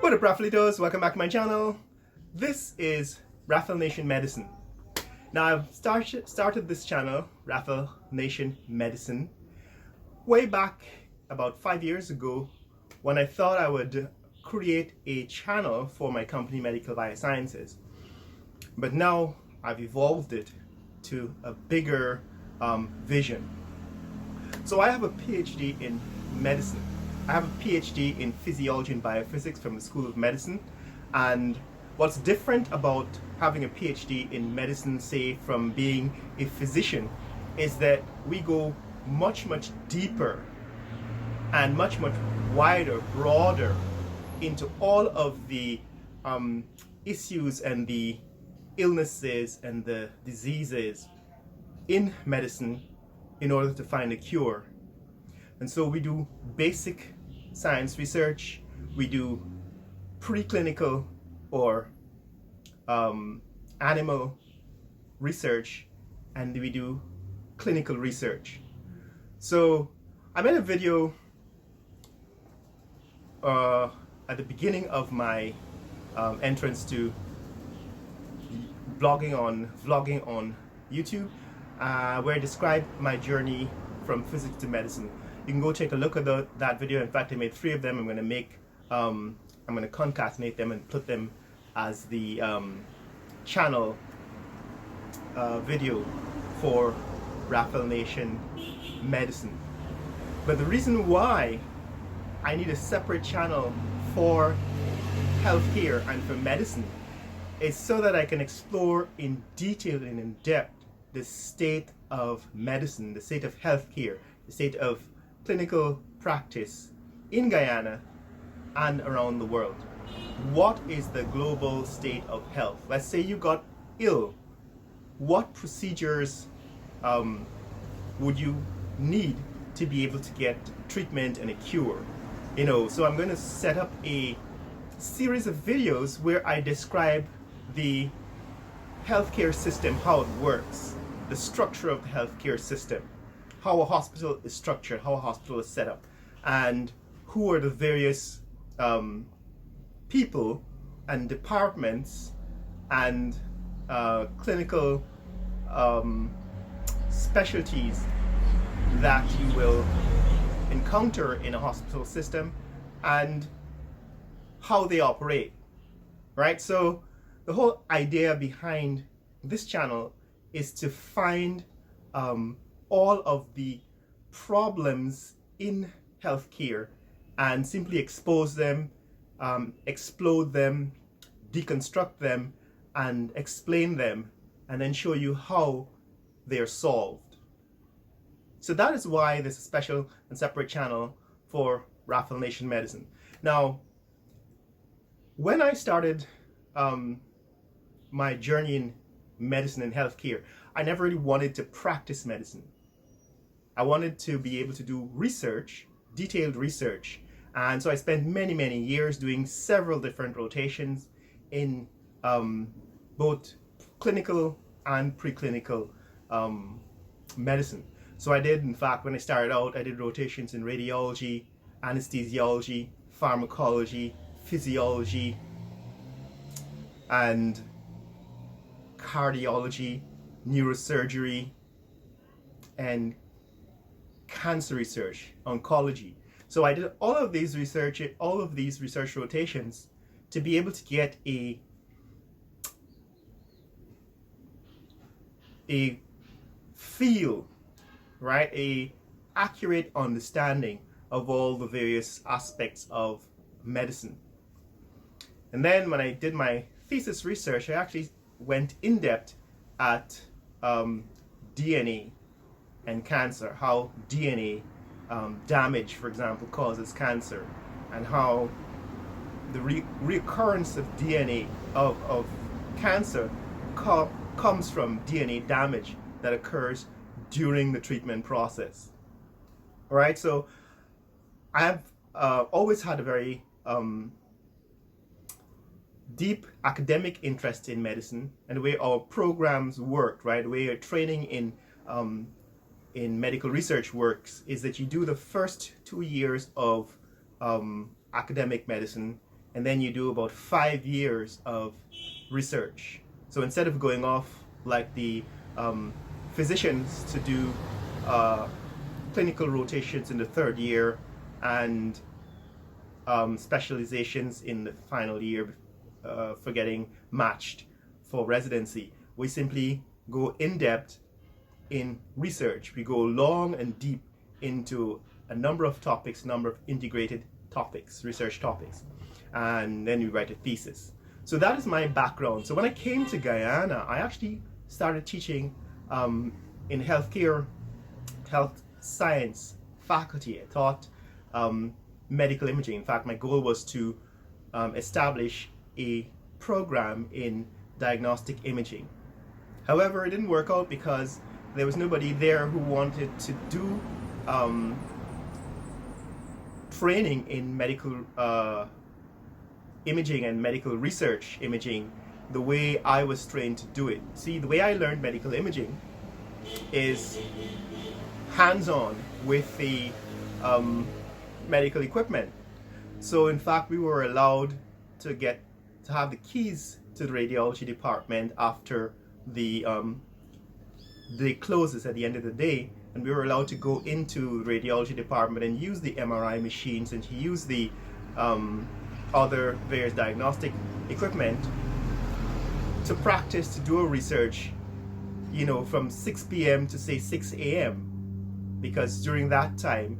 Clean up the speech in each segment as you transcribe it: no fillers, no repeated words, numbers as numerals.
What up, Raphalitos? Welcome back to my channel. This is Raphael Nation Medicine. Now, I've started this channel, Raphael Nation Medicine, way back about 5 years ago when I thought I would create a channel for my company, Medical Biosciences. But now I've evolved it to a bigger vision. So I have a PhD in medicine. I have a PhD in physiology and biophysics from the School of Medicine. And what's different about having a PhD in medicine, say, from being a physician, is that we go much deeper and much wider, broader into all of the issues and the illnesses and the diseases in medicine in order to find a cure. And so we do basic science research, we do preclinical or animal research, and we do clinical research. So I made a video at the beginning of my entrance to vlogging on YouTube, where I described my journey from physics to medicine. You can go take a look at that video. In fact, I made 3 of them. I'm going to concatenate them and put them as the channel video for Raphael Nation Medicine. But the reason why I need a separate channel for healthcare and for medicine is so that I can explore in detail and in depth the state of medicine, the state of healthcare, the state of clinical practice in Guyana and around the world. What is the global state of health? Let's say you got ill. What procedures would you need to be able to get treatment and a cure? So I'm going to set up a series of videos where I describe the healthcare system, how it works, the structure of the healthcare system, how a hospital is structured, how a hospital is set up, and who are the various people and departments and clinical specialties that you will encounter in a hospital system and how they operate, right? So the whole idea behind this channel is to find all of the problems in healthcare and simply expose them, explode them, deconstruct them, and explain them, and then show you how they're solved. So that is why there's a special and separate channel for Raphael Nation Medicine. Now, when I started my journey in medicine and healthcare, I never really wanted to practice medicine. I wanted to be able to do research, detailed research. And so I spent many years doing several different rotations in both clinical and preclinical medicine. So I did, in fact, when I started out, I did rotations in radiology, anesthesiology, pharmacology, physiology, and cardiology, neurosurgery, and cancer research, oncology. So I did all of these research rotations to be able to get a feel, right? A accurate understanding of all the various aspects of medicine. And then when I did my thesis research, I actually went in depth at DNA and cancer, how DNA damage, for example, causes cancer, and how the reoccurrence of DNA of cancer comes from DNA damage that occurs during the treatment process. All right, so I've always had a very deep academic interest in medicine and the way our programs work, right? The way our training in medical research works is that you do the first 2 years of academic medicine, and then you do about 5 years of research. So instead of going off like the physicians to do clinical rotations in the 3rd year and specializations in the final year for getting matched for residency, we simply go in depth in research. We go long and deep into a number of topics, number of integrated topics, research topics, and then we write a thesis. So that is my background. So when I came to Guyana, I actually started teaching in healthcare, health science faculty. I taught medical imaging. In fact, my goal was to establish a program in diagnostic imaging. However, it didn't work out because there was nobody there who wanted to do training in medical imaging and medical research imaging the way I was trained to do it. See, the way I learned medical imaging is hands-on with the medical equipment. So in fact, we were allowed to have the keys to the radiology department after the day closes at the end of the day, and we were allowed to go into the radiology department and use the MRI machines and to use the other various diagnostic equipment to practice, to do a research, you know, from 6 p.m. to say 6 a.m. because during that time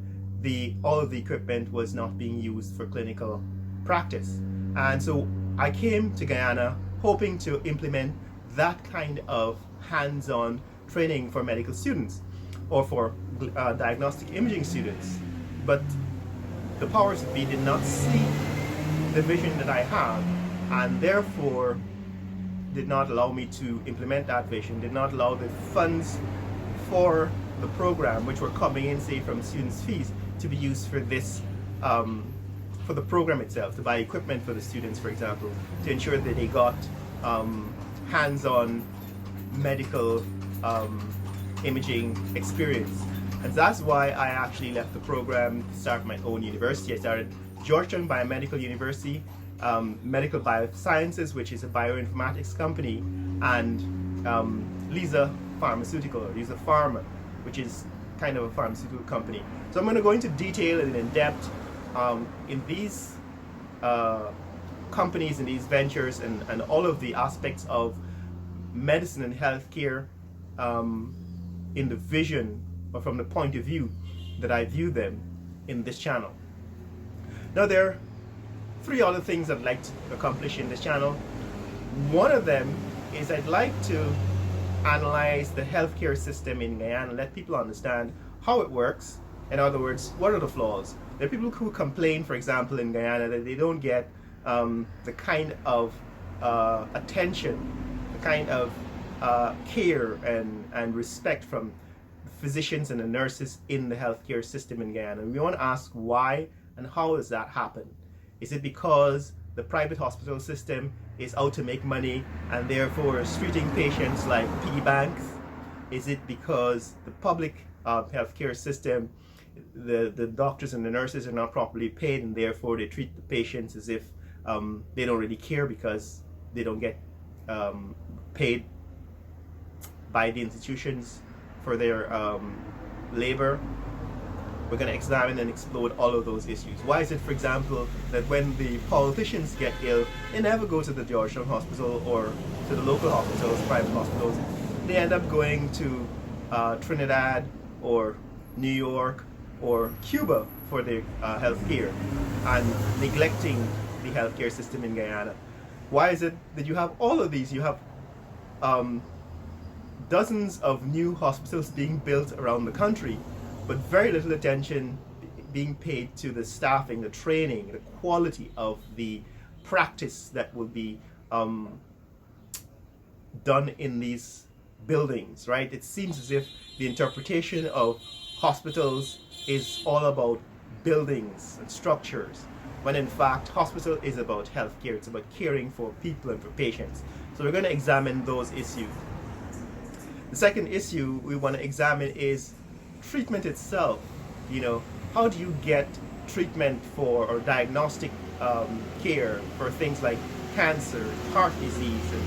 all of the equipment was not being used for clinical practice. And so I came to Guyana hoping to implement that kind of hands-on training for medical students or for diagnostic imaging students. But the powers that be did not see the vision that I have, and therefore did not allow me to implement that vision, did not allow the funds for the program, which were coming in, say, from students' fees, to be used for this, for the program itself, to buy equipment for the students, for example, to ensure that they got hands-on medical imaging experience. And that's why I actually left the program to start my own university. I started Georgetown Biomedical University, Medical Biosciences, which is a bioinformatics company, and Lisa Pharmaceutical, or Lisa Pharma, which is kind of a pharmaceutical company. So I'm going to go into detail and in depth in these companies and these ventures and all of the aspects of medicine and healthcare in the vision or from the point of view that I view them in this channel. Now there are 3 other things I'd like to accomplish in this channel. One of them is I'd like to analyze the healthcare system in Guyana and let people understand how it works. In other words, what are the flaws? There are people who complain, for example, in Guyana that they don't get the kind of attention, the kind of care and respect from physicians and the nurses in the healthcare system in Guyana. And we want to ask why and how does that happen? Is it because the private hospital system is out to make money and therefore is treating patients like piggy banks? Is it because the public healthcare system, the doctors and the nurses are not properly paid and therefore they treat the patients as if they don't really care because they don't get paid by the institutions for their labor? We're going to examine and explore all of those issues. Why is it, for example, that when the politicians get ill, they never go to the Georgetown Hospital or to the local hospitals, private hospitals? They end up going to Trinidad or New York or Cuba for their health care and neglecting the healthcare system in Guyana. Why is it that you have all of these? You have dozens of new hospitals being built around the country, but very little attention being paid to the staffing, the training, the quality of the practice that will be done in these buildings, right? It seems as if the interpretation of hospitals is all about buildings and structures, when in fact hospital is about healthcare. It's about caring for people and for patients. So we're going to examine those issues. The second issue we want to examine is treatment itself. You know, how do you get treatment for or diagnostic care for things like cancer, heart disease, and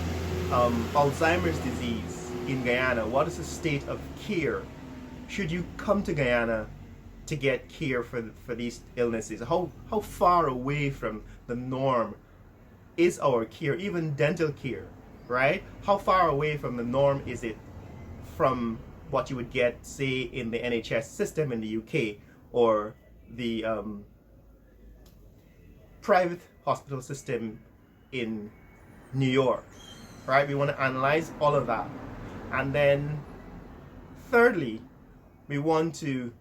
Alzheimer's disease in Guyana? What is the state of care? Should you come to Guyana to get care for these illnesses? How far away from the norm is our care, even dental care, right? How far away from the norm is it from what you would get, say, in the NHS system in the UK or the private hospital system in New York, right? We want to analyze all of that. And then thirdly, we want to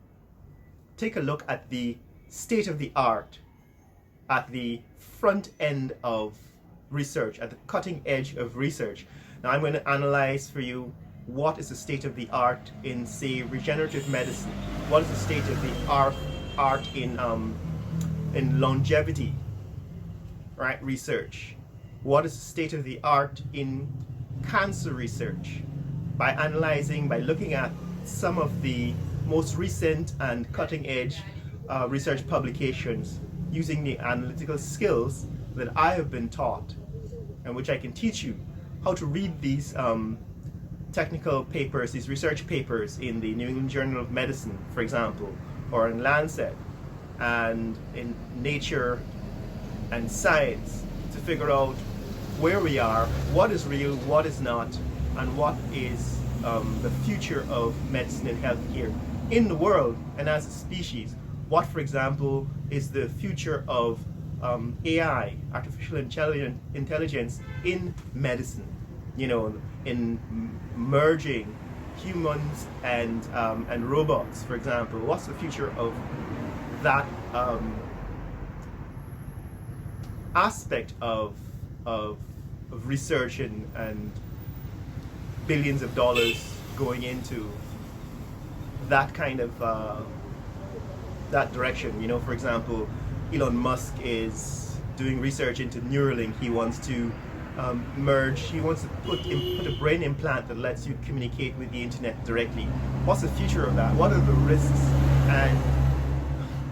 take a look at the state of the art at the front end of research, at the cutting edge of research. Now I'm going to analyze for you what is the state of the art in, say, regenerative medicine. What is the state of the art in longevity, right, research? What is the state of the art in cancer research? By analyzing, by looking at some of the most recent and cutting edge research publications using the analytical skills that I have been taught and which I can teach you how to read these technical papers, these research papers in the New England Journal of Medicine, for example, or in Lancet and in Nature and Science, to figure out where we are, what is real, what is not, and what is the future of medicine and healthcare in the world and as a species. What, for example, is the future of AI, artificial intelligence in medicine? You know, in merging humans and robots, for example. What's the future of that aspect of research and billions of dollars going into that kind of that direction? You know, for example, Elon Musk is doing research into Neuralink. He wants to merge, he wants to put a brain implant that lets you communicate with the internet directly. What's the future of that? What are the risks and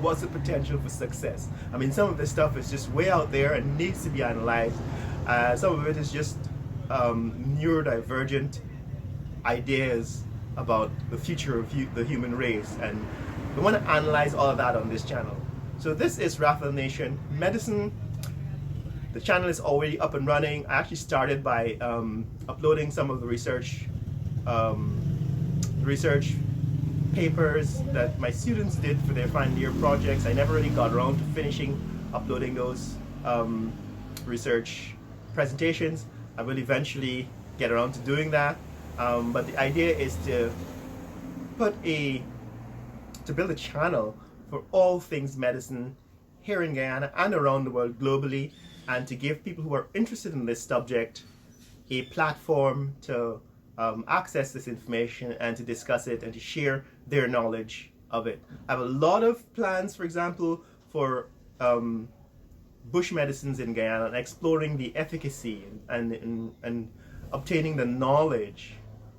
what's the potential for success? I mean, some of this stuff is just way out there and needs to be analyzed. Some of it is just neurodivergent ideas about the future of the human race, and we want to analyze all of that on this channel. So this is Raphael Nation Medicine. The channel is already up and running. I actually started by uploading some of the research papers that my students did for their final year projects. I never really got around to finishing uploading those research presentations. I will eventually get around to doing that. But the idea is to build a channel for all things medicine here in Guyana and around the world globally, and to give people who are interested in this subject a platform to access this information and to discuss it and to share their knowledge of it. I have a lot of plans, for example, for bush medicines in Guyana and exploring the efficacy and obtaining the knowledge,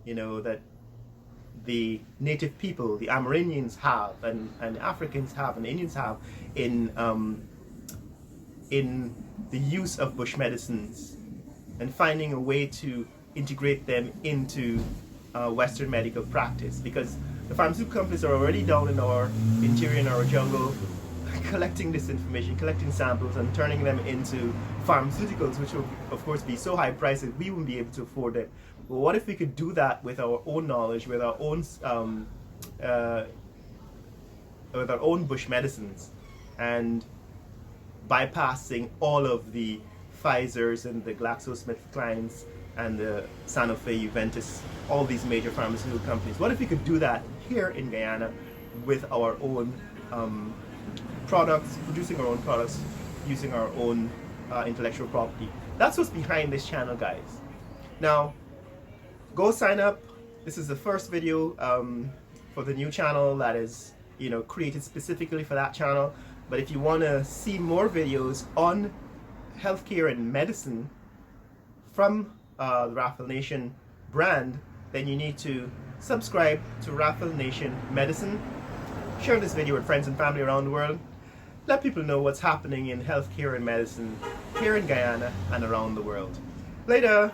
you know, that the native people, the Amerindians have, and Africans have, and Indians have in the use of bush medicines, and finding a way to integrate them into Western medical practice, because the pharmaceutical companies are already down in our interior, in our jungle, collecting this information, collecting samples and turning them into pharmaceuticals, which will of course be so high priced that we wouldn't be able to afford it. But what if we could do that with our own knowledge, with our own bush medicines, and bypassing all of the Pfizers and the GlaxoSmithKlines and the Sanofi, Juventus, all these major pharmaceutical companies? What if we could do that here in Guyana with our own products, producing our own products, using our own intellectual property? That's what's behind this channel, guys. Now, go sign up. This is the first video for the new channel that is, you know, created specifically for that channel. But if you want to see more videos on healthcare and medicine from the Raphael Nation brand, then you need to subscribe to Raphael Nation Medicine. Share this video with friends and family around the world. let people know what's happening in healthcare and medicine here in Guyana and around the world. Later!